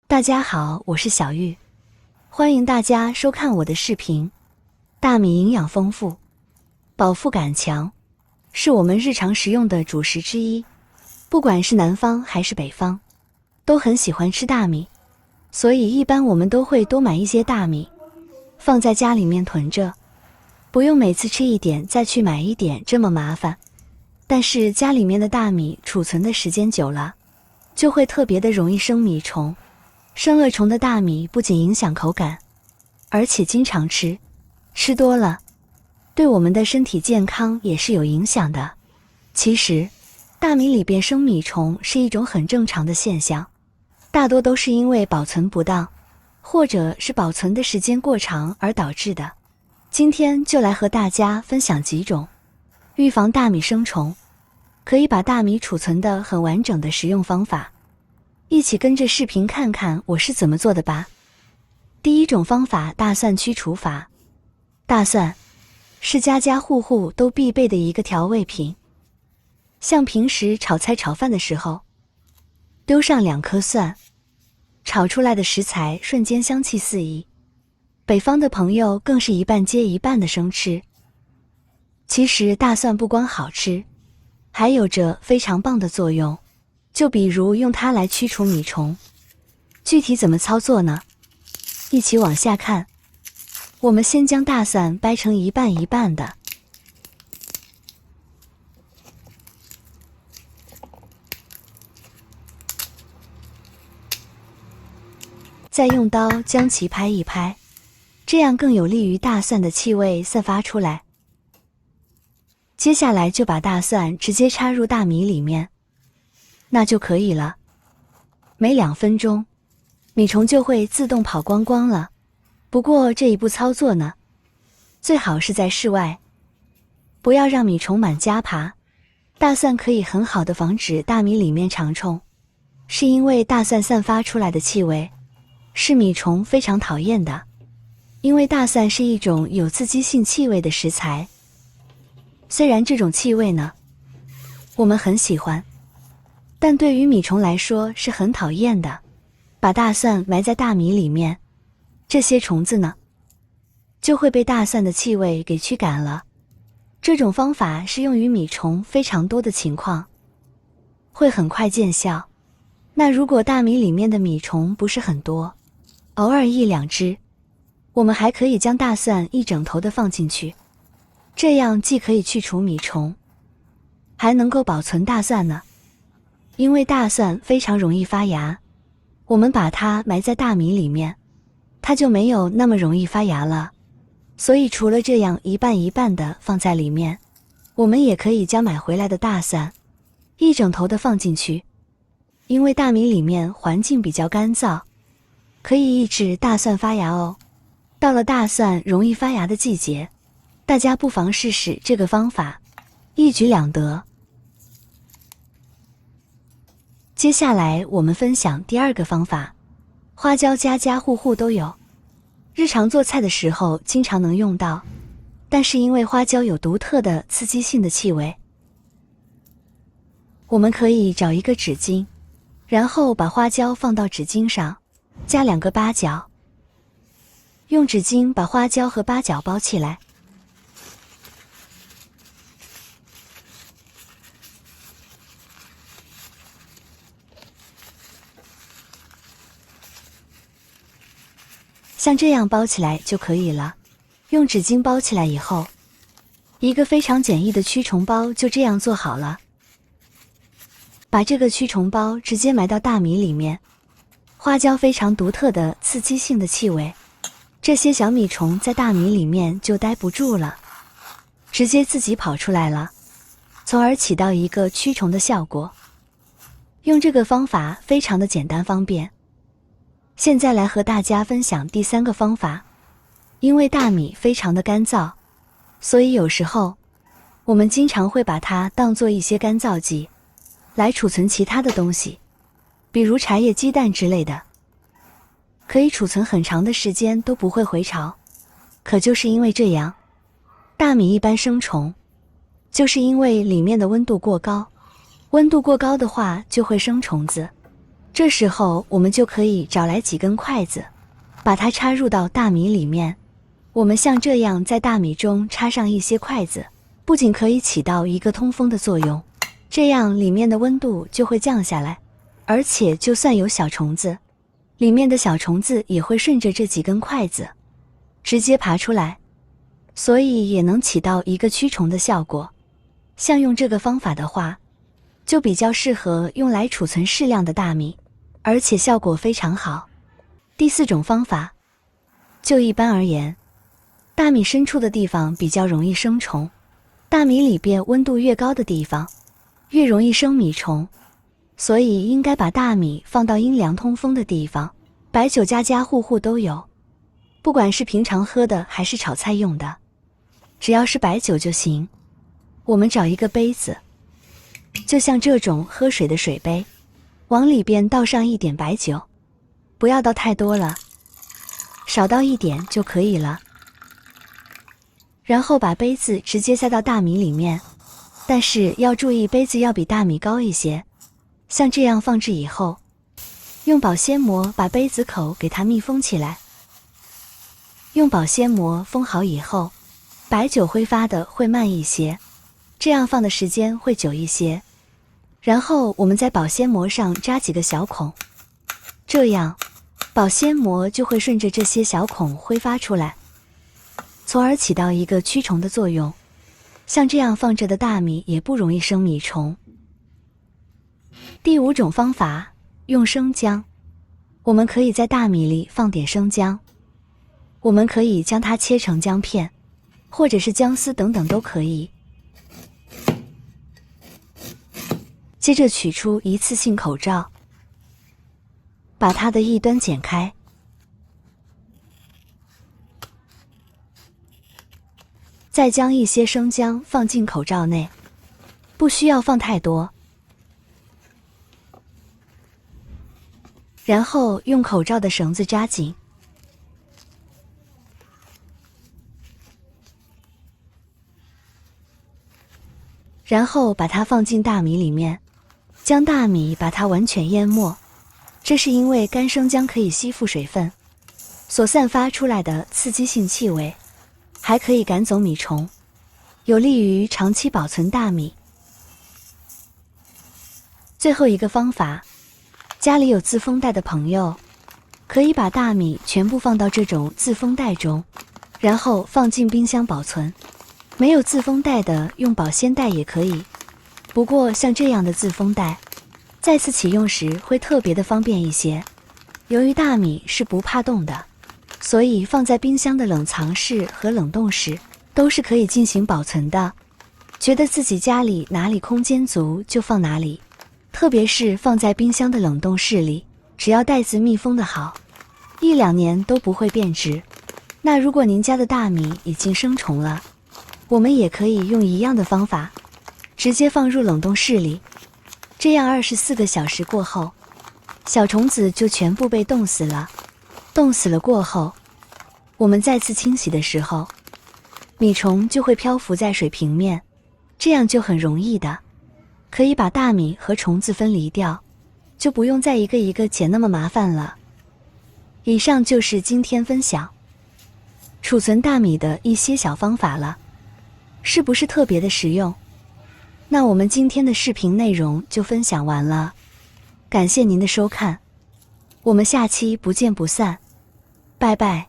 大家好，我是小玉，欢迎大家收看我的视频。大米营养丰富，饱腹感强，是我们日常食用的主食之一。不管是南方还是北方，都很喜欢吃大米，所以一般我们都会多买一些大米，放在家里面囤着，不用每次吃一点再去买一点这么麻烦。但是家里面的大米储存的时间久了，就会特别的容易生米虫。生了虫的大米不仅影响口感，而且经常吃多了，对我们的身体健康也是有影响的。其实，大米里边生米虫是一种很正常的现象，大多都是因为保存不当，或者是保存的时间过长而导致的。今天就来和大家分享几种预防大米生虫，可以把大米储存得很完整的食用方法。一起跟着视频看看我是怎么做的吧。第一种方法，大蒜驱除法。大蒜是家家户户都必备的一个调味品，像平时炒菜炒饭的时候，丢上2颗蒜，炒出来的食材瞬间香气四溢。北方的朋友更是一半接一半的生吃。其实大蒜不光好吃，还有着非常棒的作用。就比如用它来驱除米虫，具体怎么操作呢？一起往下看。我们先将大蒜掰成一半一半的，再用刀将其拍一拍，这样更有利于大蒜的气味散发出来。接下来就把大蒜直接插入大米里面，那就可以了。每2分钟，米虫就会自动跑光光了。不过这一步操作呢，最好是在室外，不要让米虫满家爬。大蒜可以很好的防止大米里面长虫，是因为大蒜散发出来的气味是米虫非常讨厌的。因为大蒜是一种有刺激性气味的食材，虽然这种气味呢，我们很喜欢，但对于米虫来说是很讨厌的。把大蒜埋在大米里面，这些虫子呢，就会被大蒜的气味给驱赶了。这种方法适用于米虫非常多的情况，会很快见效。那如果大米里面的米虫不是很多，偶尔1、2只，我们还可以将大蒜一整头的放进去，这样既可以去除米虫，还能够保存大蒜呢。因为大蒜非常容易发芽，我们把它埋在大米里面，它就没有那么容易发芽了。所以除了这样一半一半的放在里面，我们也可以将买回来的大蒜一整头的放进去。因为大米里面环境比较干燥，可以抑制大蒜发芽哦。到了大蒜容易发芽的季节，大家不妨试试这个方法，一举两得。接下来我们分享第2个方法。花椒家家户户都有，日常做菜的时候经常能用到，但是因为花椒有独特的刺激性的气味，我们可以找一个纸巾，然后把花椒放到纸巾上，加2个八角，用纸巾把花椒和八角包起来，像这样包起来就可以了。用纸巾包起来以后，一个非常简易的驱虫包就这样做好了。把这个驱虫包直接埋到大米里面，花椒非常独特的刺激性的气味，这些小米虫在大米里面就待不住了，直接自己跑出来了，从而起到一个驱虫的效果。用这个方法非常的简单方便。现在来和大家分享第3个方法。因为大米非常的干燥，所以有时候我们经常会把它当做一些干燥剂来储存其他的东西，比如茶叶、鸡蛋之类的，可以储存很长的时间都不会回潮。可就是因为这样，大米一般生虫，就是因为里面的温度过高，温度过高的话就会生虫子。这时候我们就可以找来几根筷子，把它插入到大米里面。我们像这样在大米中插上一些筷子，不仅可以起到一个通风的作用，这样里面的温度就会降下来，而且就算有小虫子，里面的小虫子也会顺着这几根筷子直接爬出来，所以也能起到一个驱虫的效果。像用这个方法的话，就比较适合用来储存适量的大米，而且效果非常好。第4种方法，就一般而言，大米深处的地方比较容易生虫，大米里边温度越高的地方，越容易生米虫，所以应该把大米放到阴凉通风的地方。白酒家家户户都有，不管是平常喝的还是炒菜用的，只要是白酒就行。我们找一个杯子，就像这种喝水的水杯，往里边倒上一点白酒，不要倒太多了，少倒一点就可以了。然后把杯子直接塞到大米里面，但是要注意杯子要比大米高一些。像这样放置以后，用保鲜膜把杯子口给它密封起来。用保鲜膜封好以后，白酒挥发的会慢一些，这样放的时间会久一些。然后我们在保鲜膜上扎几个小孔，这样保鲜膜就会顺着这些小孔挥发出来，从而起到一个驱虫的作用。像这样放着的大米也不容易生米虫。第5种方法，用生姜。我们可以在大米里放点生姜，我们可以将它切成姜片，或者是姜丝等等都可以。接着取出一次性口罩，把它的一端剪开，再将一些生姜放进口罩内，不需要放太多。然后用口罩的绳子扎紧，然后把它放进大米里面，将大米把它完全淹没。这是因为干生姜可以吸附水分所散发出来的刺激性气味，还可以赶走米虫，有利于长期保存大米。最后一个方法，家里有自封袋的朋友，可以把大米全部放到这种自封袋中，然后放进冰箱保存。没有自封袋的，用保鲜袋也可以。不过像这样的自封袋，再次启用时会特别的方便一些。由于大米是不怕冻的，所以放在冰箱的冷藏室和冷冻室都是可以进行保存的。觉得自己家里哪里空间足就放哪里，特别是放在冰箱的冷冻室里，只要袋子密封的好，1-2年都不会变质。那如果您家的大米已经生虫了，我们也可以用一样的方法，直接放入冷冻室里，这样24个小时过后，小虫子就全部被冻死了。冻死了过后，我们再次清洗的时候，米虫就会漂浮在水平面，这样就很容易的可以把大米和虫子分离掉，就不用再一个一个捡那么麻烦了。以上就是今天分享储存大米的一些小方法了，是不是特别的实用？那我们今天的视频内容就分享完了，感谢您的收看，我们下期不见不散，拜拜。